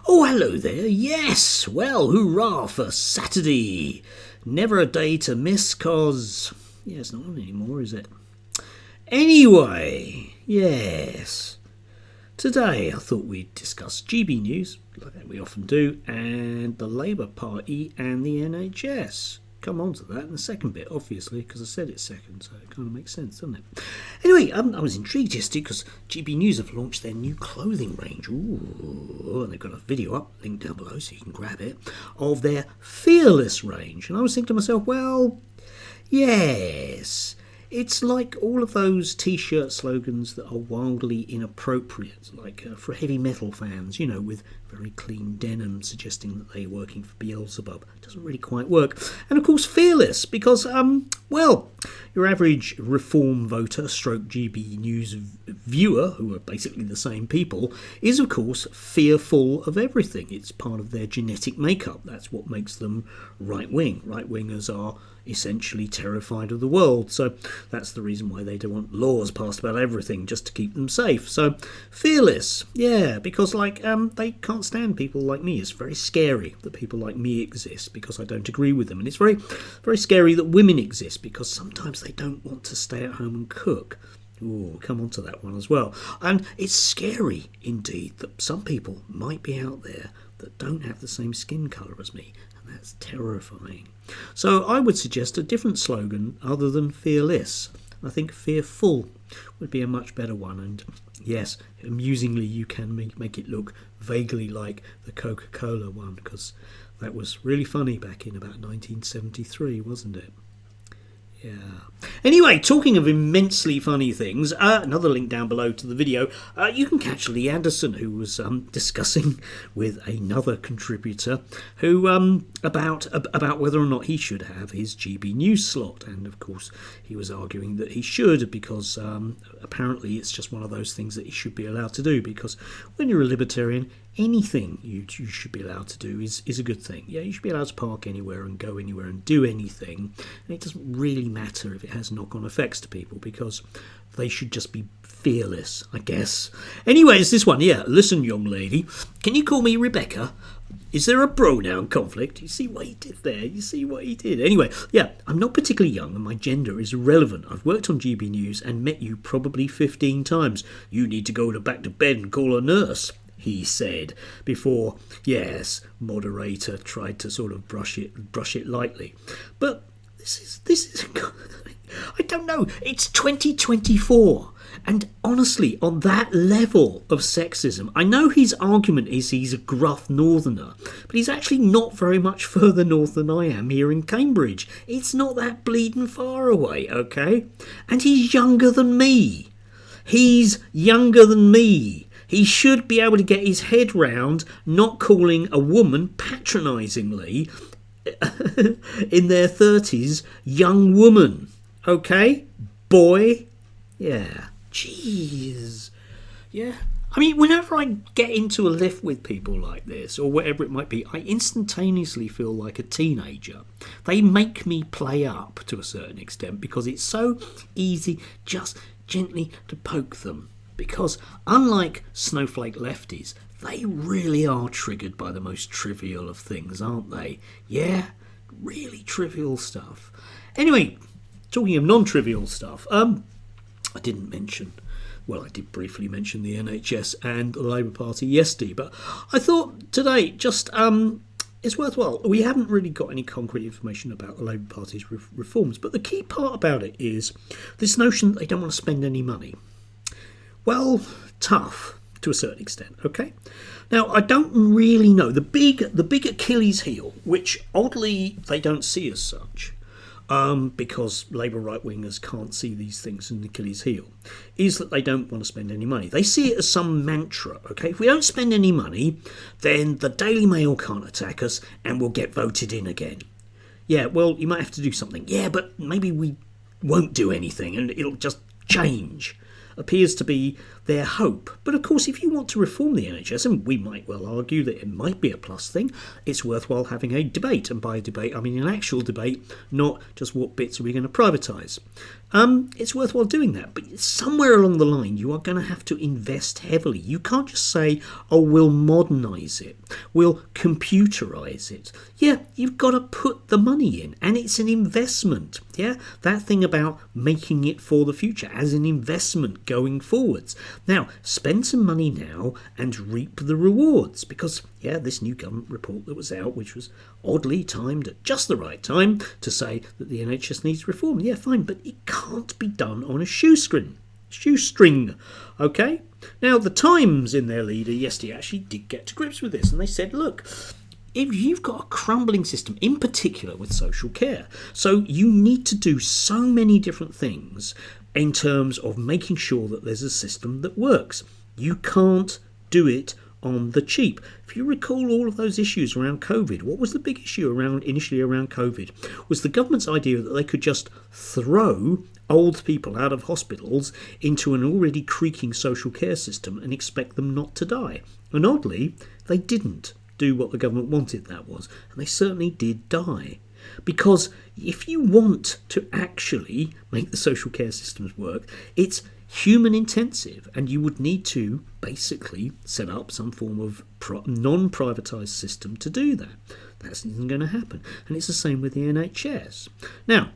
Oh, hello there. Yes. Well, hurrah for Saturday. Never a day to miss, cause... yeah, it's not on anymore, is it? Anyway, yes. Today I thought we'd discuss GB news, like we often do, and the Labour Party and the NHS. Come on to that in the second bit, obviously, because I said it second, so it kind of makes sense, doesn't it? Anyway, I was intrigued yesterday because GB News have launched their new clothing range. Ooh, and they've got a video up, link down below so you can grab it, of their Fearless range. And I was thinking to myself, well, yes, it's like all of those t-shirt slogans that are wildly inappropriate, like for heavy metal fans, you know, with very clean denim suggesting that they're working for Beelzebub. It doesn't really quite work. And of course Fearless, because, well, your average Reform voter stroke GB News viewer, who are basically the same people, is of course fearful of everything. It's part of their genetic makeup. That's what makes them right-wing. Right-wingers are essentially terrified of the world, so that's the reason why they don't want laws passed about everything, just to keep them safe. So Fearless, yeah, because like they can't stand people like me. It's very scary that people like me exist because I don't agree with them, and it's very, very scary that women exist because sometimes they don't want to stay at home and cook. Ooh, come on to that one as well. And it's scary indeed that some people might be out there that don't have the same skin colour as me, and that's terrifying. So I would suggest a different slogan other than Fearless. I think Fearful would be a much better one, and yes, amusingly you can make it look vaguely like the Coca-Cola one, because that was really funny back in about 1973, wasn't it? Yeah. Anyway, talking of immensely funny things, another link down below to the video, you can catch Lee Anderson, who was discussing with another contributor who about whether or not he should have his GB News slot. And of course, he was arguing that he should because apparently it's just one of those things that he should be allowed to do, because when you're a libertarian, anything you should be allowed to do is a good thing. Yeah, you should be allowed to park anywhere and go anywhere and do anything. And it doesn't really matter if it has knock-on effects to people, because they should just be fearless, I guess. Anyways, this one, yeah. Listen, young lady, can you call me Rebecca? Is there a pronoun conflict? You see what he did there? You see what he did? Anyway, yeah, I'm not particularly young and my gender is irrelevant. I've worked on GB News and met you probably 15 times. You need to go back to bed and call a nurse, he said, before, yes, moderator tried to sort of brush it lightly. But this is I don't know, it's 2024, and honestly, on that level of sexism, I know his argument is he's a gruff northerner, but he's actually not very much further north than I am here in Cambridge. It's not that bleeding far away, okay? And he's younger than me. He's younger than me. He should be able to get his head round not calling a woman patronisingly in their 30s young woman. Okay? Boy? Yeah. Jeez. Yeah. I mean, whenever I get into a lift with people like this, or whatever it might be, I instantaneously feel like a teenager. They make me play up to a certain extent because it's so easy just gently to poke them. Because unlike snowflake lefties, they really are triggered by the most trivial of things, aren't they? Yeah, really trivial stuff. Anyway, talking of non-trivial stuff, I didn't mention, well, I did briefly mention the NHS and the Labour Party yesterday, but I thought today just it's worthwhile. We haven't really got any concrete information about the Labour Party's reforms, but the key part about it is this notion that they don't want to spend any money. Well, tough to a certain extent, okay? Now, I don't really know. The big Achilles heel, which oddly they don't see as such, because Labour right-wingers can't see these things as an Achilles heel, is that they don't want to spend any money. They see it as some mantra, okay? If we don't spend any money, then the Daily Mail can't attack us and we'll get voted in again. Yeah, well, you might have to do something. Yeah, but maybe we won't do anything and it'll just change. Appears to be their hope. But of course, if you want to reform the NHS, and we might well argue that it might be a plus thing, it's worthwhile having a debate. And by a debate, I mean an actual debate, not just what bits are we going to privatise. It's worthwhile doing that, but somewhere along the line you are going to have to invest heavily. You can't just say, oh, we'll modernise it, we'll computerise it. Yeah, you've got to put the money in, and it's an investment. Yeah, that thing about making it for the future as an investment going forwards. Now, spend some money now and reap the rewards, because yeah, this new government report that was out, which was oddly timed at just the right time to say that the NHS needs reform. Yeah, fine, but it can't be done on a shoestring. Okay? Now, the Times in their leader yesterday actually did get to grips with this, and they said, look, if you've got a crumbling system, in particular with social care, so you need to do so many different things in terms of making sure that there's a system that works. You can't do it on the cheap. If you recall all of those issues around COVID, what was the big issue initially around COVID? Was the government's idea that they could just throw old people out of hospitals into an already creaking social care system and expect them not to die. And oddly, they didn't do what the government wanted, that was, and they certainly did die. Because if you want to actually make the social care systems work, it's human intensive, and you would need to basically set up some form of non-privatised system to do that. That isn't going to happen, and it's the same with the NHS. Now,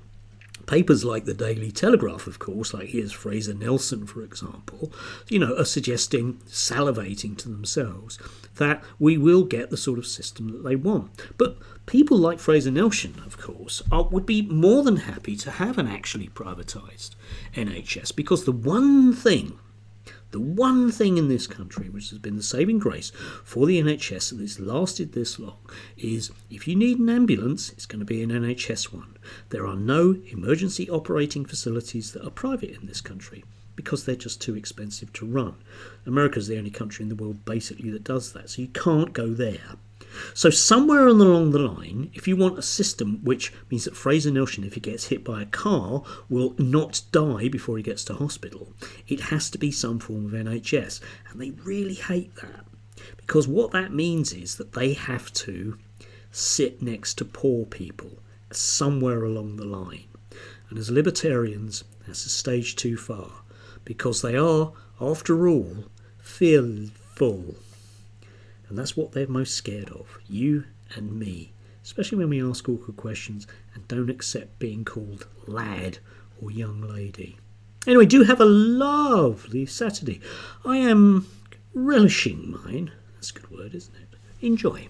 papers like the Daily Telegraph, of course, like here's Fraser Nelson, for example, are suggesting, salivating to themselves, that we will get the sort of system that they want. But people like Fraser Nelson, of course, would be more than happy to have an actually privatised NHS, because the one thing in this country which has been the saving grace for the NHS that has lasted this long is if you need an ambulance, it's going to be an NHS one. There are no emergency operating facilities that are private in this country because they're just too expensive to run. America's the only country in the world basically that does that, so you can't go there. So somewhere along the line, if you want a system which means that Fraser Nelson, if he gets hit by a car, will not die before he gets to hospital, it has to be some form of NHS. And they really hate that, because what that means is that they have to sit next to poor people somewhere along the line. And as libertarians, that's a stage too far, because they are, after all, fearful. And that's what they're most scared of, you and me, especially when we ask awkward questions and don't accept being called lad or young lady. Anyway, do have a lovely Saturday. I am relishing mine. That's a good word, isn't it? Enjoy.